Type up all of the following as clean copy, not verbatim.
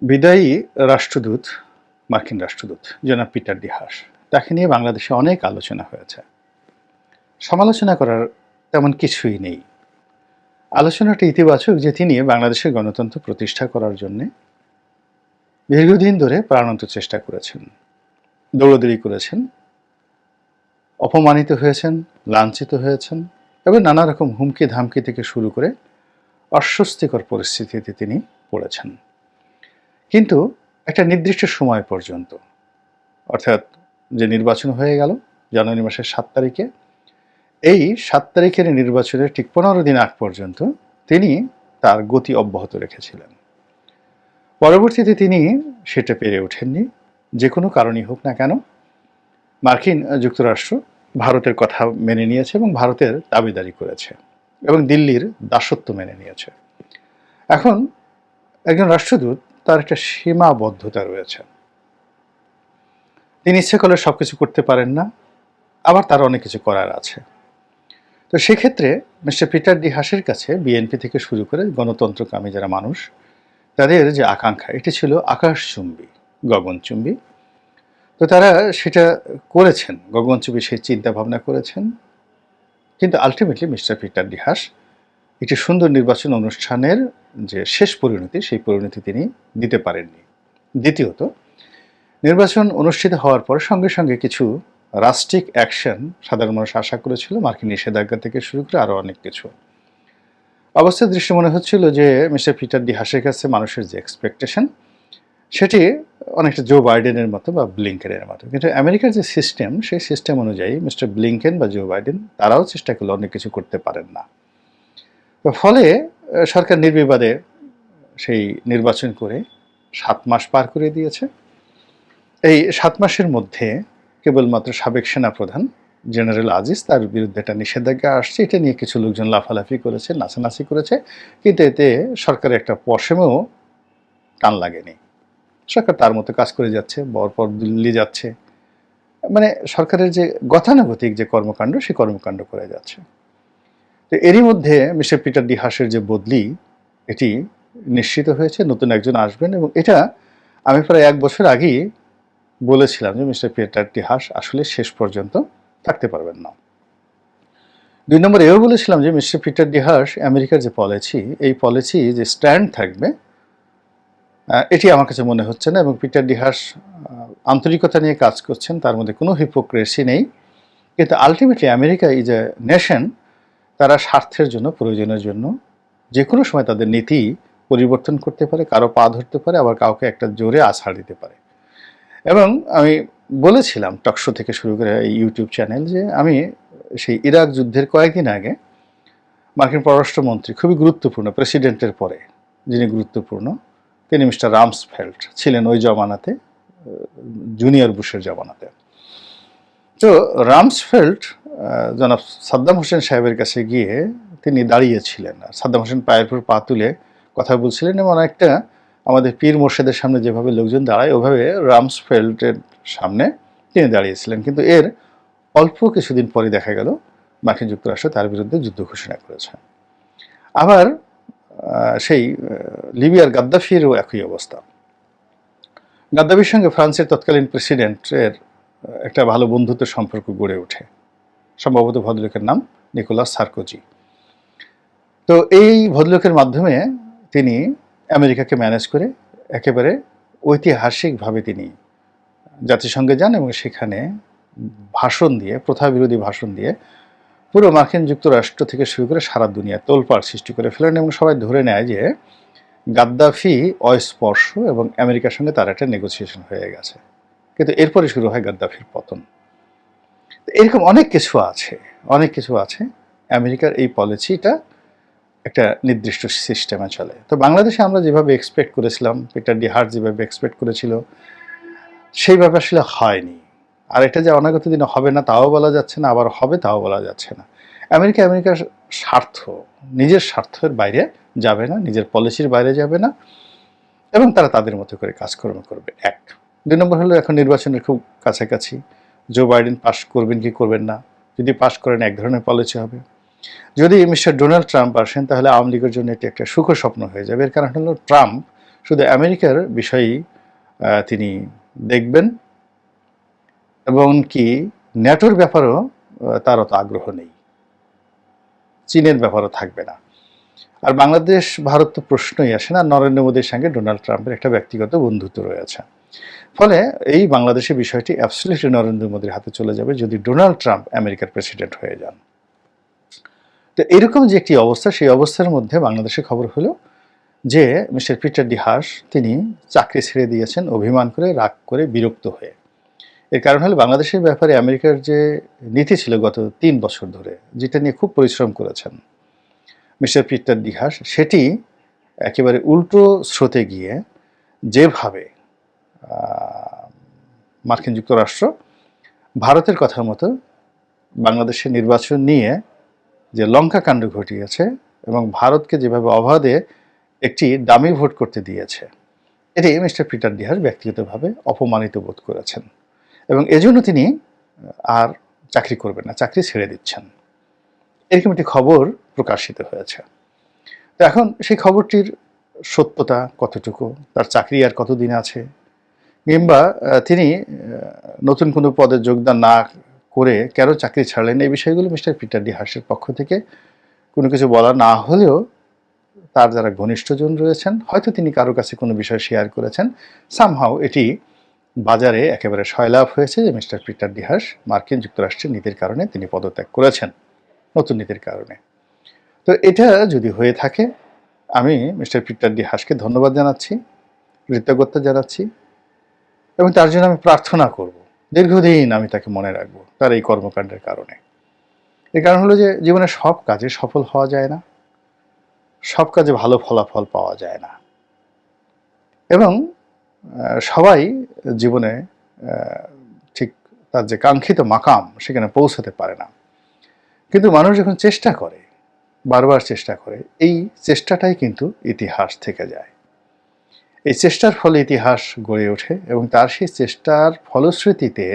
বিদায়ী রাষ্ট্রদূত, মার্কিন রাষ্ট্রদূত জনাব পিটার ডি হাস, তাকে নিয়ে বাংলাদেশে অনেক আলোচনা হয়েছে। সমালোচনা করার তেমন কিছুই নেই। আলোচনাটা ইতিবাচক যে তিনি বাংলাদেশের গণতন্ত্র প্রতিষ্ঠা করার জন্য দীর্ঘদিন ধরে প্রাণান্ত চেষ্টা করেছেন, দৌড়দৌড়ি করেছেন, অপমানিত হয়েছেন, লাঞ্ছিত হয়েছেন এবং নানা রকম হুমকি ধামকি থেকে শুরু করে অস্বস্তিকর পরিস্থিতিতে তিনি পড়েছেন। কিন্তু একটা নির্দিষ্ট সময় পর্যন্ত, অর্থাৎ যে নির্বাচন হয়ে গেল জানুয়ারি মাসের 7 তারিখে, এই 7 তারিখের নির্বাচনের ঠিক 15 দিন আগ পর্যন্ত তিনি তার গতি অব্যাহত রেখেছিলেন। পরবর্তীতে তিনি সেটা পেরে ওঠেননি। যে কোনো কারণই হোক না কেন, মার্কিন যুক্তরাষ্ট্র ভারতের কথা মেনে নিয়েছে এবং ভারতের দাবিদারি করেছে এবং দিল্লির দাসত্ব মেনে নিয়েছে। এখন একজন রাষ্ট্রদূত, তার একটা সীমাবদ্ধতা রয়েছে। তিনি ইচ্ছে করলে সবকিছু করতে পারেন না, আবার তার অনেক কিছু করার আছে। তো সেক্ষেত্রে মিস্টার পিটার ডি হাসের কাছে বিএনপি থেকে শুরু করে গণতন্ত্রকামী যারা মানুষ, তাদের যে আকাঙ্ক্ষা, এটি ছিল আকাশচুম্বী, গগনচুম্বী। তো তারা সেটা করেছেন, গগনচুম্বী সেই চিন্তা ভাবনা করেছেন। কিন্তু ultimately mister Peter D Haas একটি সুন্দর নির্বাচন অনুষ্ঠানের যে শেষ পরিণতি, সেই পরিণতি তিনি দিতে পারেননি। দ্বিতীয়ত, নির্বাচন অনুষ্ঠিত হওয়ার পর সঙ্গে সঙ্গে কিছু রাষ্ট্রিক অ্যাকশন সাধারণ মানুষ আশা করেছিল, মার্কিন নিষেধাজ্ঞা থেকে শুরু করে আরও অনেক কিছু। অবস্থার দৃষ্টি মনে হচ্ছিল যে মিস্টার পিটার ডি হাসের কাছে মানুষের যে এক্সপেকটেশন, সেটি অনেকটা জো বাইডেনের মতো বা ব্লিংকেনের মতো। কিন্তু আমেরিকার যে সিস্টেম, সেই সিস্টেম অনুযায়ী মিস্টার ব্লিংকেন বা জো বাইডেন তারাও চেষ্টা করলে অনেক কিছু করতে পারেন না। তো ফলে সরকার নির্বিবাদে সেই নির্বাচন করে 7 মাস পার করে দিয়েছে। এই 7 মাসের মধ্যে কেবলমাত্র সাবেক সেনাপ্রধান জেনারেল আজিজ, তার বিরুদ্ধে একটা নিষেধাজ্ঞা আসছে। এটা নিয়ে কিছু লোকজন লাফালাফি করেছে, নাচানাচি করেছে, কিন্তু এতে সরকারের একটা পশমেও টান লাগেনি। সরকার তার মতো কাজ করে যাচ্ছে, পর দিল্লি যাচ্ছে, মানে সরকারের যে গতানুগতিক যে কর্মকাণ্ড, সেই কর্মকাণ্ড করে যাচ্ছে। তো এরই মধ্যে মিস্টার পিটার ডি হাসের যে বদলি, এটি নিশ্চিত হয়েছে, নতুন একজন আসবেন। এবং এটা আমি প্রায় 1 বছর আগেই বলেছিলাম যে মিস্টার পিটার ডি হাস আসলে শেষ পর্যন্ত থাকতে পারবেন না। 2 নম্বর এও বলেছিলাম যে মিস্টার পিটার ডি হাস আমেরিকার যে পলিসি, এই পলিসি যে স্ট্যান্ড থাকবে, এটি আমার কাছে মনে হচ্ছে না। এবং পিটার ডি হাস আন্তরিকতা নিয়ে কাজ করছেন, তার মধ্যে কোনো হিপোক্রেসি নেই। কিন্তু ultimately America is a nation, তারা স্বার্থের জন্য, প্রয়োজনের জন্য যে কোনো সময় তাদের নীতি পরিবর্তন করতে পারে, কারো পা ধরতে পারে, আবার কাউকে একটা জোরে আছাড় দিতে পারে। এবং আমি বলেছিলাম টকশো থেকে শুরু করে এই ইউটিউব চ্যানেল, যে আমি সেই ইরাক যুদ্ধের কয়েকদিন আগে মার্কিন পররাষ্ট্রমন্ত্রী, খুবই গুরুত্বপূর্ণ, প্রেসিডেন্টের পরে যিনি গুরুত্বপূর্ণ, তিনি মিস্টার রামসফেল্ড ছিলেন ওই জমানাতে, জুনিয়র বুশের জমানাতে। তো রামসফেল্ড জনাব সাদ্দাম হোসেন সাহেবের কাছে গিয়ে তিনি দাঁড়িয়েছিলেন, আর সাদ্দাম হোসেন পায়ের উপর পা তুলে কথা বলছিলেন। এবং অনেকটা আমাদের পীর মোর্শেদের সামনে যেভাবে লোকজন দাঁড়ায়, ওভাবে রামসফেল্ডের সামনে তিনি দাঁড়িয়েছিলেন। কিন্তু এর অল্প কিছুদিন পরে দেখা গেল মার্কিন যুক্তরাষ্ট্র তার বিরুদ্ধে যুদ্ধ ঘোষণা করেছে। আবার সেই লিবিয়ার গাদ্দাফিরও একই অবস্থা। গাদ্দাফির সঙ্গে ফ্রান্সের তৎকালীন প্রেসিডেন্টের একটা ভালো বন্ধুত্বের সম্পর্ক গড়ে ওঠে, সম্ভবত ভদ্রলোকের নাম নিকোলাস সার্কোজি। তো এই ভদ্রলোকের মাধ্যমে তিনি আমেরিকাকে ম্যানেজ করে একেবারে ঐতিহাসিকভাবে তিনি জাতিসংঘে যান এবং সেখানে ভাষণ দিয়ে, প্রথা বিরোধী ভাষণ দিয়ে পুরো মার্কিন যুক্তরাষ্ট্র থেকে শুরু করে সারা দুনিয়া তোলপাড় সৃষ্টি করে ফেলেন। এবং সবাই ধরে নেয় যে গাদ্দাফি অস্পর্শ এবং আমেরিকার সঙ্গে তার একটা নেগোসিয়েশন হয়ে গেছে। কিন্তু এরপরে শুরু হয় গাদ্দাফির পতন। এরকম অনেক কিছু আছে, অনেক কিছু আছে। আমেরিকার এই পলিসিটা একটা নির্দিষ্ট সিস্টেমে চলে। তো বাংলাদেশে আমরা যেভাবে এক্সপেক্ট করেছিলাম, পিটার ডি হাস যেভাবে এক্সপেক্ট করেছিল, সেইভাবে আসলে হয়নি। আর এটা যে অনাগত দিনে হবে না তাও বলা যাচ্ছে না, আবার হবে তাও বলা যাচ্ছে না। আমেরিকার স্বার্থ, নিজের স্বার্থের বাইরে যাবে না, নিজের পলিসির বাইরে যাবে না, এবং তারা তাদের মতো করে কাজকর্ম করবে। 1 2 নম্বর হলো, এখন নির্বাচনের খুব কাছাকাছি, জো বাইডেন পাস করবেন কি করবেন না। যদি পাস করেন, এক ধরনের পলিসি হবে। যদি মিস্টার ডোনাল্ড ট্রাম্প আসেন, তাহলে আওয়ামী লীগের জন্য এটি একটা সুখ স্বপ্ন হয়ে যাবে। এর কারণ হলো ট্রাম্প শুধু আমেরিকার বিষয়ই তিনি দেখবেন, এবং কি ন্যাটোর ব্যাপারেও তার অত আগ্রহ নেই, চীনের ব্যাপারও থাকবে না। আর বাংলাদেশ ভারত তো প্রশ্নই আসে না, নরেন্দ্র মোদীর সঙ্গে ডোনাল্ড ট্রাম্পের একটা ব্যক্তিগত বন্ধুত্ব রয়েছে। ফলে এই বাংলাদেশের বিষয়টি অ্যাবসলিউটলি নরেন্দ্র মোদীর হাতে চলে যাবে যদি ডোনাল্ড ট্রাম্প আমেরিকার প্রেসিডেন্ট হয়ে যান। তো এরকম যে একটি অবস্থা, সেই অবস্থার মধ্যে বাংলাদেশের খবর হলো যে মিস্টার পিটার ডি হাস তিনি চাকরি ছেড়ে দিয়েছেন অভিমান করে, রাগ করে, বিরক্ত হয়ে। এর কারণ হলো বাংলাদেশের ব্যাপারে আমেরিকার যে নীতি ছিল গত ৩ বছর ধরে, যেটা নিয়ে খুব পরিশ্রম করেছেন মিস্টার পিটার ডি হাস, সেটি একেবারে উল্টো স্রোতে গিয়ে যেভাবে মার্কিন যুক্তরাষ্ট্র ভারতের কথার মতো বাংলাদেশের নির্বাচন নিয়ে যে লঙ্কা কাণ্ড ঘটিয়েছে এবং ভারতকে যেভাবে অবাধে একটি ডামি ভোট করতে দিয়েছে, এটি মিস্টার পিটার ডি হাস ব্যক্তিগতভাবে অপমানিত বোধ করেছেন এবং এজন্য তিনি আর চাকরি করবেন না, চাকরি ছেড়ে দিচ্ছেন। এরকম একটি খবর প্রকাশিত হয়েছে। তো এখন সেই খবরটির সত্যতা কতটুকু, তার চাকরি আর কতদিন আছে, কিংবা তিনি নতুন কোনো পদে যোগদান না করে কেন চাকরি ছাড়লেন, এই বিষয়গুলো মিস্টার পিটার ডি হাসের পক্ষ থেকে কোনো কিছু বলা না হলেও তার যারা ঘনিষ্ঠজন রয়েছেন, হয়তো তিনি কারো কাছে কোনো বিষয় শেয়ার করেছেন, সামহাও এটি বাজারে একেবারে সয়লাভ হয়েছে যে মিস্টার পিটার ডি হাস মার্কিন যুক্তরাষ্ট্রের নীতির কারণে তিনি পদত্যাগ করেছেন, নতুন নীতির কারণে। তো এটা যদি হয়ে থাকে, আমি মিস্টার পিটার ডি হাসকে ধন্যবাদ জানাচ্ছি, কৃতজ্ঞতা জানাচ্ছি, এবং তার জন্য আমি প্রার্থনা করব, দীর্ঘদিন আমি তাকে মনে রাখবো তার এই কর্মকাণ্ডের কারণে। এর কারণ হলো যে জীবনে সব কাজে সফল হওয়া যায় না, সব কাজে ভালো ফলাফল পাওয়া যায় না, এবং সবাই জীবনে ঠিক তার যে কাঙ্ক্ষিত মাকাম সেখানে পৌঁছাতে পারে না। কিন্তু মানুষ যখন চেষ্টা করে, বারবার চেষ্টা করে, এই চেষ্টাটাই কিন্তু ইতিহাস থেকে যায়। এই চেষ্টার ফলে ইতিহাস গড়ে ওঠে এবং তার সেই চেষ্টার ফলশ্রুতিতে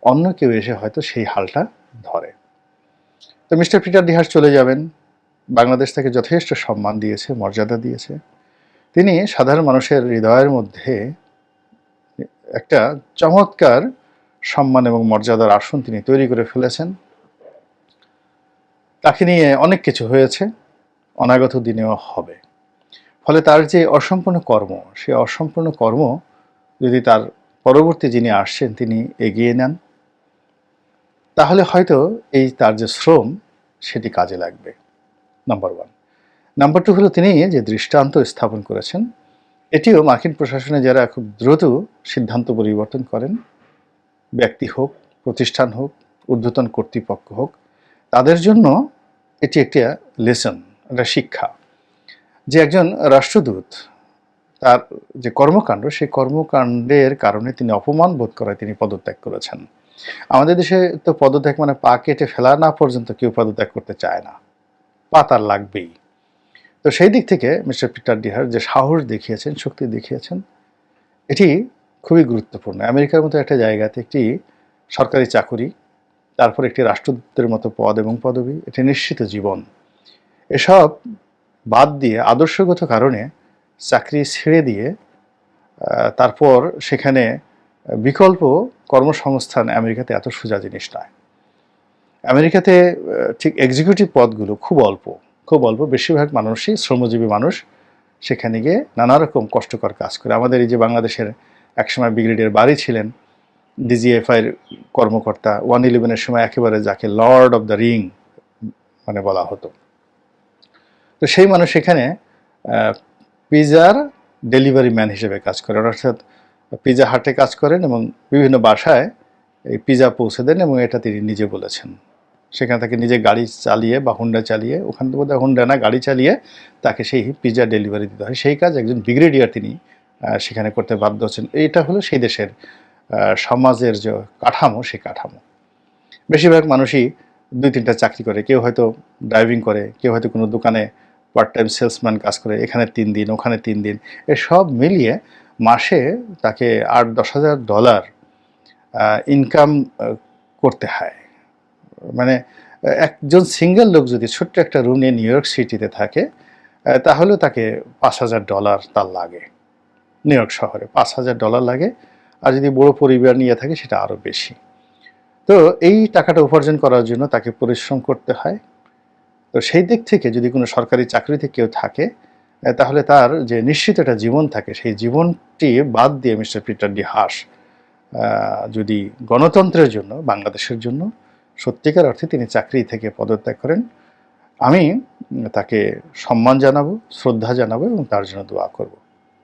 অন্য কেউ এসে হয়তো সেই হালটা ধরে। তো মিস্টার পিটার ডি হাস চলে যাবেন, বাংলাদেশ তাকে যথেষ্ট সম্মান দিয়েছে, মর্যাদা দিয়েছে। তিনি সাধারণ মানুষের হৃদয়ের মধ্যে একটা চমৎকার সম্মান এবং মর্যাদার আসন তিনি তৈরি করে ফেলেছেন। তাকে নিয়ে অনেক কিছু হয়েছে, অনাগত দিনেও হবে। ফলে তার যে অসম্পূর্ণ কর্ম, সেই অসম্পূর্ণ কর্ম যদি তার পরবর্তী যিনি আসছেন তিনি এগিয়ে নেন, তাহলে হয়তো এই তার যে শ্রম সেটি কাজে লাগবে, নাম্বার 1। নাম্বার 2 হলো তিনি যে দৃষ্টান্ত স্থাপন করেছেন, এটিও মার্কিন প্রশাসনে যারা খুব দ্রুত সিদ্ধান্ত পরিবর্তন করেন, ব্যক্তি হোক, প্রতিষ্ঠান হোক, ঊর্ধ্বতন কর্তৃপক্ষ হোক, তাদের জন্য এটি একটা লেসন, একটা শিক্ষা, যে একজন রাষ্ট্রদূত তার যে কর্মকাণ্ড, সেই কর্মকাণ্ডের কারণে তিনি অপমান বোধ করায় তিনি পদত্যাগ করেছেন। আমাদের দেশে তো পদত্যাগ মানে পা কেটে ফেলা না পর্যন্ত কেউ পদত্যাগ করতে চায় না, পা তার লাগবেই। তো সেই দিক থেকে মিস্টার পিটার ডি হাস যে সাহস দেখিয়েছেন, শক্তি দেখিয়েছেন, এটি খুবই গুরুত্বপূর্ণ। আমেরিকার মতো একটা জায়গাতে একটি সরকারি চাকুরি, তারপর একটি রাষ্ট্রদূতের মতো পদ এবং পদবি, এটি নিশ্চিত জীবন, এসব বাদ দিয়ে আদর্শগত কারণে চাকরি ছেড়ে দিয়ে তারপর সেখানে বিকল্প কর্মসংস্থান আমেরিকাতে এত সোজা জিনিস নয়। আমেরিকাতে ঠিক এক্সিকিউটিভ পদগুলো খুব অল্প, খুব অল্প। বেশিরভাগ মানুষই শ্রমজীবী মানুষ, সেখানে গিয়ে নানা রকম কষ্টকর কাজ করে। আমাদের এই যে বাংলাদেশের একসময় ব্রিগেডিয়ার বাড়ি ছিলেন, ডিজিএফআইয়ের কর্মকর্তা, 111-এর সময় একেবারে যাকে লর্ড অফ দ্য রিং মানে বলা হতো, তো সেই মানুষ সেখানে পিজার ডেলিভারি ম্যান হিসেবে কাজ করেন, অর্থাৎ পিজা হাটে কাজ করেন এবং বিভিন্ন বাসায় এই পিজা পৌঁছে দেন, এবং এটা তিনি নিজে বলেছেন। সেখানে তাকে নিজে গাড়ি চালিয়ে বা হুন্ডা চালিয়ে, ওখান থেকে বোধহয় হুন্ডা না, গাড়ি চালিয়ে তাকে সেই পিজা ডেলিভারি দিতে হয়। সেই কাজ একজন ব্রিগেডিয়ার তিনি সেখানে করতে বাধ্য হচ্ছেন। এইটা হলো সেই দেশের সমাজের যে কাঠামো, সেই কাঠামো। বেশিরভাগ মানুষই 2-3টা চাকরি করে, কেউ হয়তো ড্রাইভিং করে, কেউ হয়তো কোনো দোকানে পার্ট টাইম সেলসম্যান কাজ করে, এখানে 3 দিন, ওখানে 3 দিন, এসব মিলিয়ে মাসে তাকে $8-10,000 ইনকাম করতে হয়। মানে একজন সিঙ্গেল লোক যদি ছোট্ট একটা রুম নিয়ে নিউ ইয়র্ক সিটিতে থাকে, তাহলে তাকে $5,000 তার লাগে। নিউ ইয়র্ক শহরে। $5,000 লাগে, আর যদি বড় পরিবার নিয়ে থাকে সেটা আরও বেশি। তো এই টাকাটা উপার্জন করার জন্য তাকে পরিশ্রম করতে হয়। তো সেই দিক থেকে যদি কোনো সরকারি চাকরিতে কেউ থাকে, তাহলে তার যে নিশ্চিত একটা জীবন থাকে, সেই জীবনটি বাদ দিয়ে মিস্টার পিটার ডি হাস যদি গণতন্ত্রের জন্য, বাংলাদেশের জন্য সত্যিকার অর্থে তিনি চাকরি থেকে পদত্যাগ করেন, আমি তাকে সম্মান জানাবো, শ্রদ্ধা জানাবো এবং তার জন্য দোয়া করব।